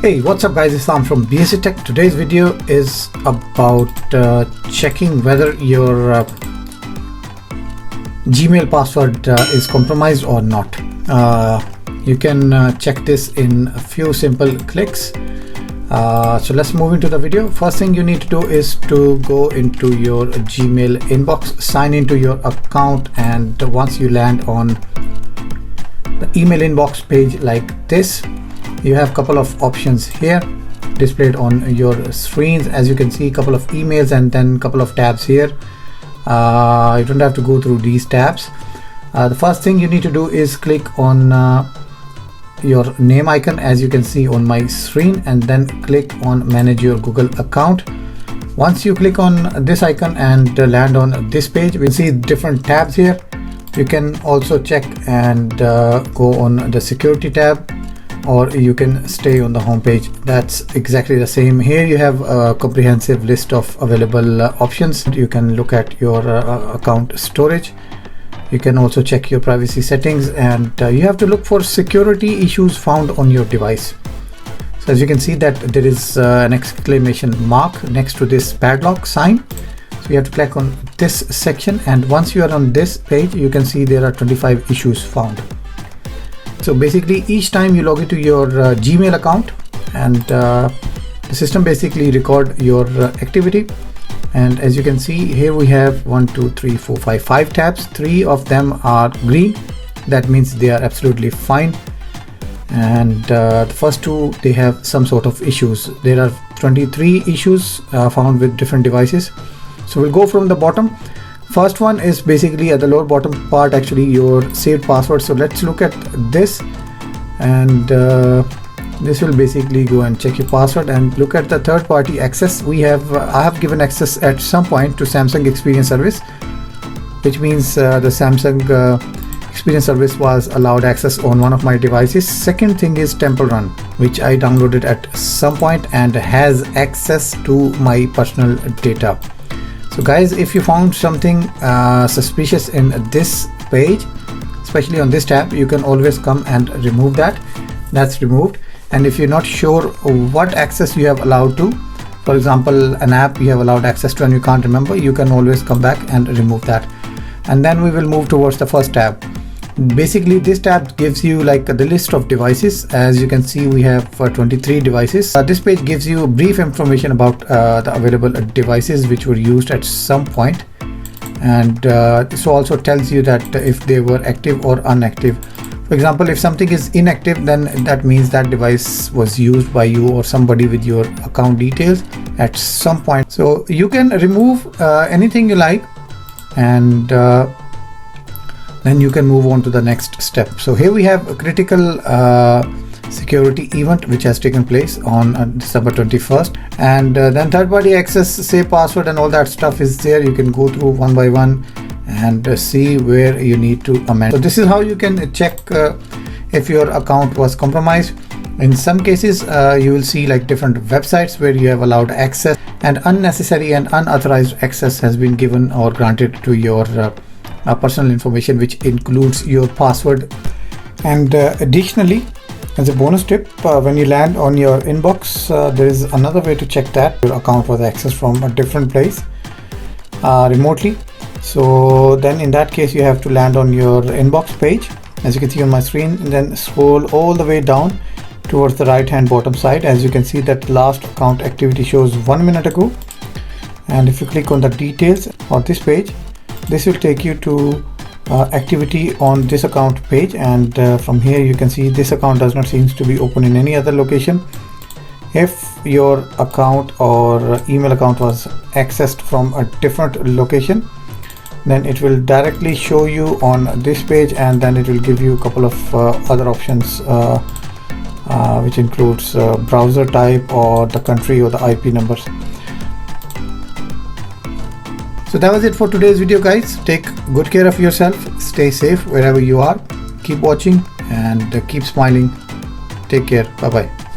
Hey, what's up guys, it's Sam from BSc Tech. Today's video is about checking whether your Gmail password is compromised or not. You can check this in a few simple clicks. So let's move into the video. First thing you need to do is to go into your Gmail inbox, sign into your account, and once you land on the email inbox page like this, you have a couple of options here displayed on your screens. As you can see, a couple of emails and then a couple of tabs here. You don't have to go through these tabs. The first thing you need to do is click on your name icon, as you can see on my screen, and then click on manage your Google account. Once you click on this icon and land on this page, we'll see different tabs here. You can also check and go on the security tab, or you can stay on the home page. That's exactly the same. Here you have a comprehensive list of available options. You can look at your account storage. You can also check your privacy settings, and you have to look for security issues found on your device. So as you can see that there is an exclamation mark next to this padlock sign. So you have to click on this section, and once you are on this page, you can see there are 25 issues found. So basically each time you log into your Gmail account, and the system basically record your activity. And as you can see here, we have 5 tabs. 3 of them are green. That means they are absolutely fine. And the first 2, they have some sort of issues. There are 23 issues found with different devices. So we'll go from the bottom. First one is basically at the lower bottom part, actually your saved password. So let's look at this, and this will basically go and check your password and look at the third party access. I have given access at some point to Samsung Experience Service, which means the Samsung Experience Service was allowed access on one of my devices. Second thing is Temple Run, which I downloaded at some point and has access to my personal data. So guys, if you found something suspicious in this page, especially on this tab, you can always come and remove that. That's removed. And if you're not sure what access you have allowed to, for example an app you have allowed access to and you can't remember, you can always come back and remove that. And then we will move towards the first tab. Basically this tab gives you like the list of devices. As you can see, we have 23 devices. This page gives you brief information about the available devices which were used at some point, and this also tells you that if they were active or inactive. For example, if something is inactive, then that means that device was used by you or somebody with your account details at some point. So you can remove anything you like, and then you can move on to the next step. So here we have a critical security event which has taken place on December 21st, and then third party access, save password and all that stuff is there. You can go through one by one and see where you need to amend. So this is how you can check if your account was compromised. In some cases you will see like different websites where you have allowed access, and unnecessary and unauthorized access has been given or granted to your personal information, which includes your password. And additionally, as a bonus tip, when you land on your inbox, there is another way to check that your account was accessed from a different place remotely. So then in that case, you have to land on your inbox page, as you can see on my screen, and then scroll all the way down towards the right hand bottom side. As you can see that last account activity shows 1 minute ago, and if you click on the details on this page, this will take you to activity on this account page, and from here you can see this account does not seem to be open in any other location. If your account or email account was accessed from a different location, then it will directly show you on this page, and then it will give you a couple of other options which includes browser type or the country or the IP numbers. So that was it for today's video guys. Take good care of yourself, stay safe wherever you are, keep watching and keep smiling. Take care, bye bye.